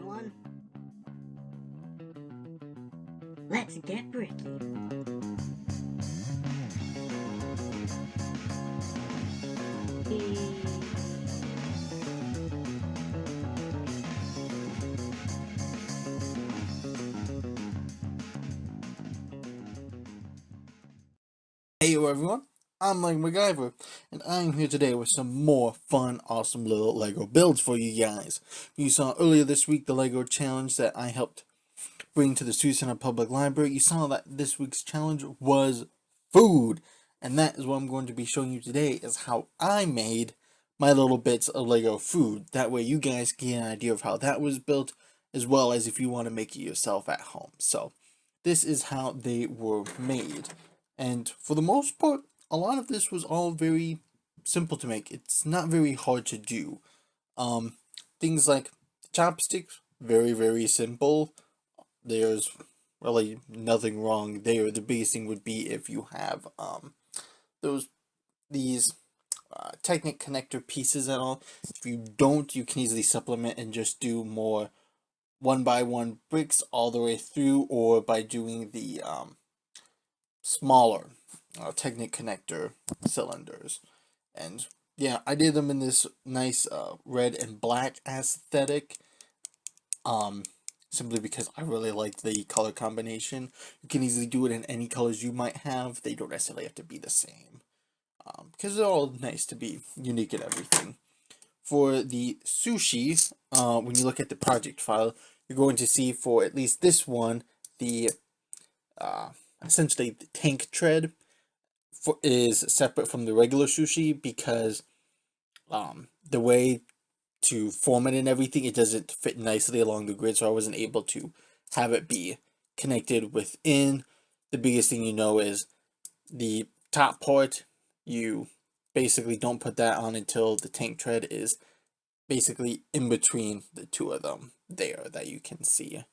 everyone. Let's get bricky. Hey everyone, I'm MacGyver, and I'm here today with some more fun, awesome little LEGO builds for you guys. You saw earlier this week the LEGO challenge that I helped bring to the Sioux Public Library. You saw that this week's challenge was food, and that is what I'm going to be showing you today, is how I made my little bits of LEGO food. That way you guys can get an idea of how that was built, as well as if you want to make it yourself at home. So, this is how they were made. And for the most part, a lot of this was all very simple to make. It's not very hard to do. Um, Things like chopsticks, very, very simple. There's really nothing wrong there. The biggest thing would be if you have these Technic connector pieces and all. If you don't, you can easily supplement and just do more one by one bricks all the way through, or by doing the smaller Technic connector cylinders. And yeah, I did them in this nice red and black aesthetic. Simply because I really like the color combination. You can easily do it in any colors you might have. They don't necessarily have to be the same. Because they're all nice to be unique and everything. For the sushi, when you look at the project file, you're going to see for at least this one, the essentially the tank tread is separate from the regular sushi, because the way to form it and everything, it doesn't fit nicely along the grid, so I wasn't able to have it be connected within. The biggest thing is the top part, you basically don't put that on until the tank tread is basically in between the two of them there that you can see.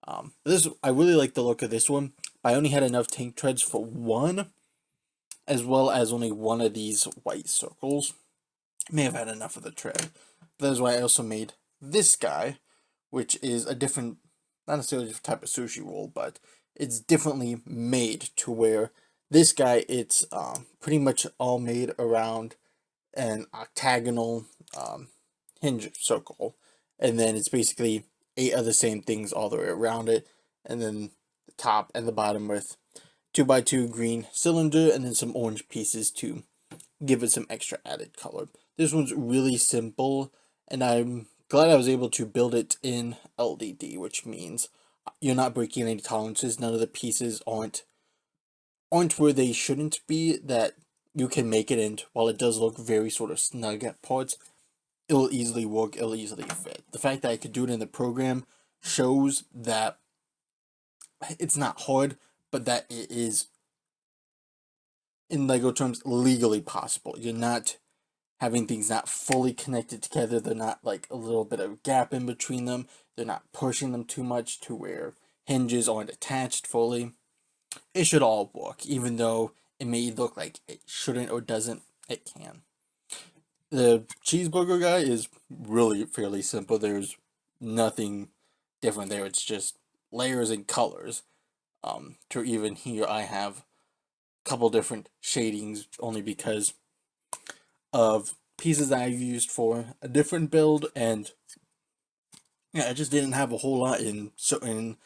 I really like the look of this one. I only had enough tank treads for one, as well as only one of these white circles. May have had enough of the tread. That is why I also made this guy, which is a different, not necessarily a different type of sushi roll, but it's differently made to where this guy, it's pretty much all made around an octagonal hinge circle, and then it's basically 8 of the same things all the way around it, and then the top and the bottom with 2x2 green cylinder, and then some orange pieces to give it some extra added color. This one's really simple, and I'm glad I was able to build it in LDD, which means you're not breaking any tolerances. None of the pieces aren't where they shouldn't be, that you can make it in. While it does look very sort of snug at parts, it'll easily work, it'll easily fit. The fact that I could do it in the program shows that it's not hard, but that it is, in LEGO terms, legally possible. You're not having things not fully connected together. They're not like a little bit of gap in between them. They're not pushing them too much to where hinges aren't attached fully. It should all work, even though it may look like it shouldn't or doesn't, it can. The cheeseburger guy is really fairly simple. There's nothing different there. It's just layers and colors. To even here, I have a couple different shadings, only because of pieces that I've used for a different build, and yeah, I just didn't have a whole lot in certain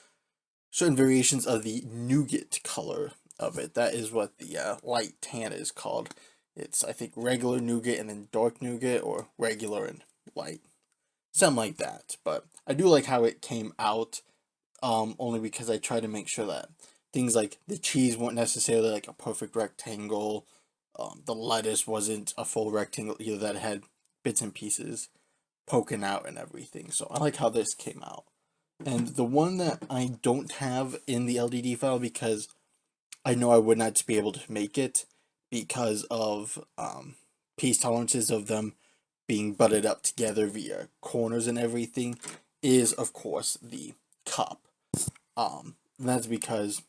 variations of the nougat color of it. That is what the light tan is called. It's, I think, regular nougat and then dark nougat, or regular and light, something like that. But I do like how it came out, only because I try to make sure that things like the cheese weren't necessarily like a perfect rectangle. The lettuce wasn't a full rectangle either, that had bits and pieces poking out and everything. So I like how this came out. And the one that I don't have in the LDD file, because I know I would not be able to make it because of piece tolerances of them being butted up together via corners and everything, is of course the cup. That's because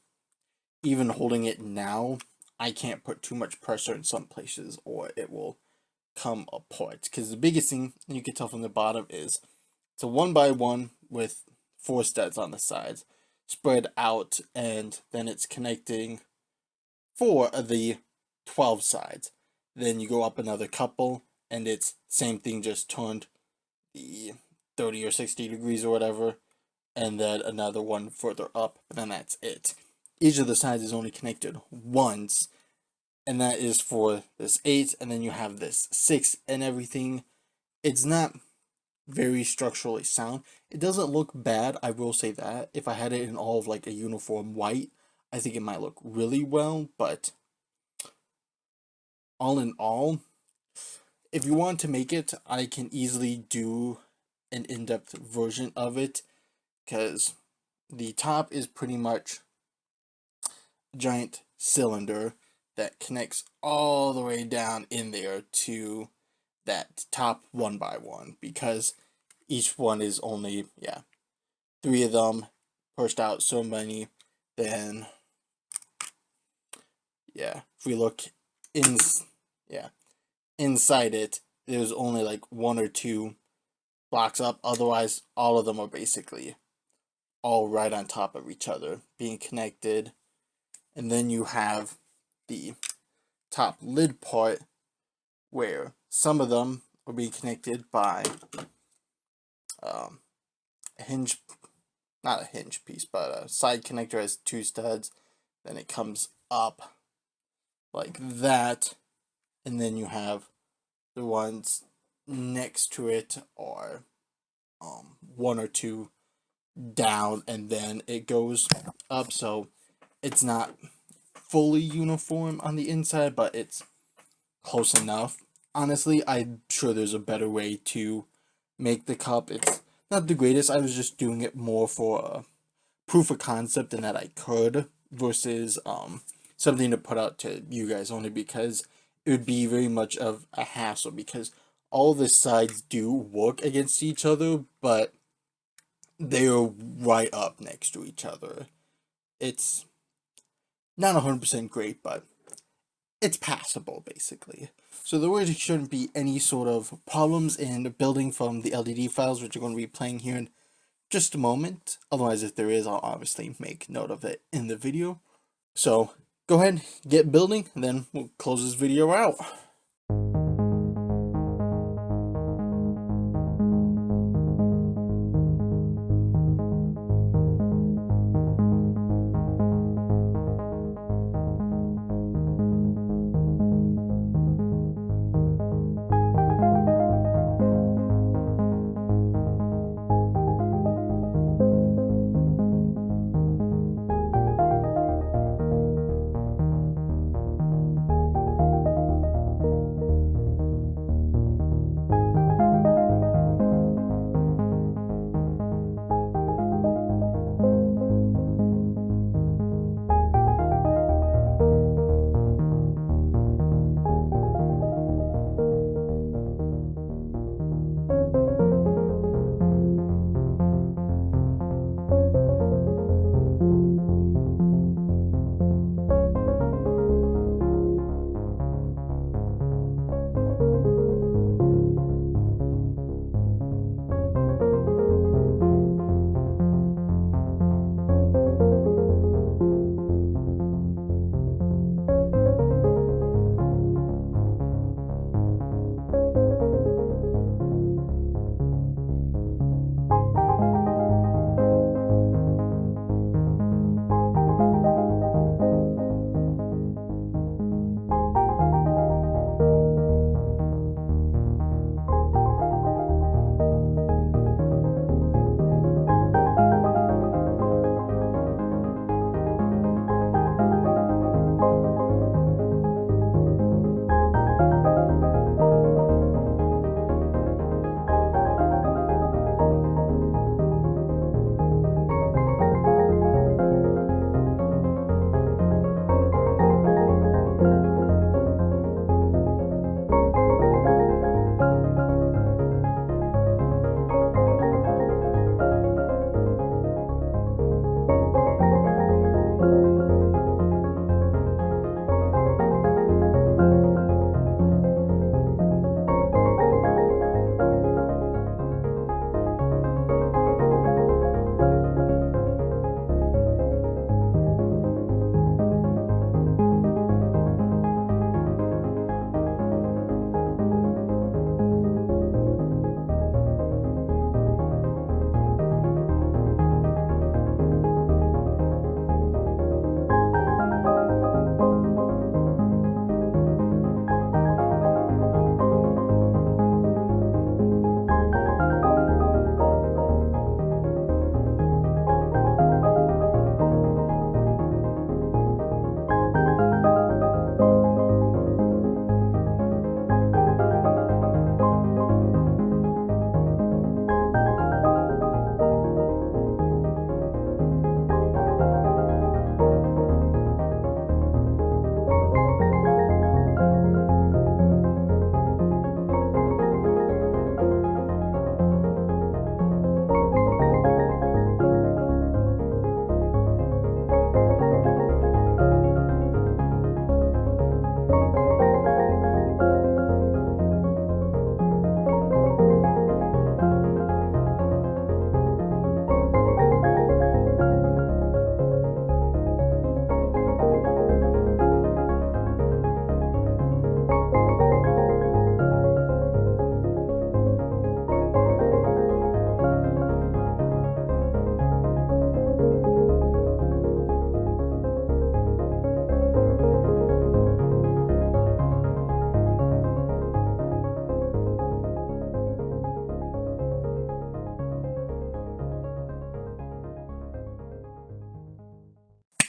even holding it now, I can't put too much pressure in some places or it will come apart. Because the biggest thing, you can tell from the bottom, is it's a 1x1 with 4 studs on the sides, spread out, and then it's connecting 4 of the 12 sides. Then you go up another couple, and it's same thing, just turned the 30 or 60 degrees or whatever, and then another one further up, and then that's it. Each of the sides is only connected once, and that is for this 8, and then you have this 6 and everything. It's not very structurally sound. It doesn't look bad, I will say that. If I had it in all of like a uniform white, I think it might look really well, but all in all, if you want to make it, I can easily do an in-depth version of it, because the top is pretty much a giant cylinder that connects all the way down in there to that top 1x1, because each one is only 3 of them pushed out so many. Then if we look in inside it, there's only like 1 or 2 blocks up, otherwise all of them are basically all right on top of each other being connected. And then you have the top lid part where some of them will be connected by a hinge, not a hinge piece, but a side connector has 2 studs. Then it comes up like that, and then you have the ones next to it are 1 or 2 down, and then it goes up, so it's not fully uniform on the inside, but it's close enough. Honestly, I'm sure there's a better way to make the cup. It's not the greatest. I was just doing it more for a proof of concept and that I could, versus something to put out to you guys, only because it would be very much of a hassle, because all the sides do work against each other, but they're right up next to each other. It's not 100% great, but it's passable, basically. So there really shouldn't be any sort of problems in building from the LDD files, which are going to be playing here in just a moment. Otherwise, if there is, I'll obviously make note of it in the video. So go ahead, get building, and then we'll close this video out.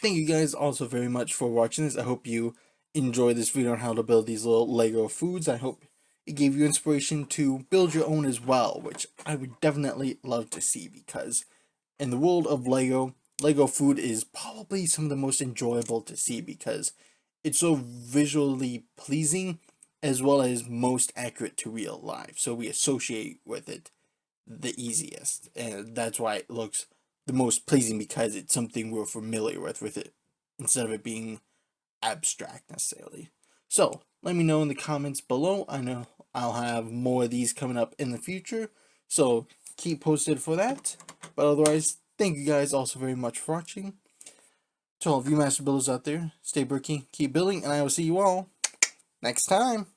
thank you guys also very much for watching this. I hope you enjoyed this video on how to build these little Lego foods. I hope it gave you inspiration to build your own as well, which I would definitely love to see, because in the world of Lego food is probably some of the most enjoyable to see, because it's so visually pleasing as well as most accurate to real life. So we associate with it the easiest, and that's why it looks the most pleasing, because it's something we're familiar with it, instead of it being abstract necessarily. So let me know in the comments below. I know I'll have more of these coming up in the future, so keep posted for that. But otherwise, thank you guys also very much for watching. To all of you master builders out there, stay bricky, keep building, and I will see you all next time.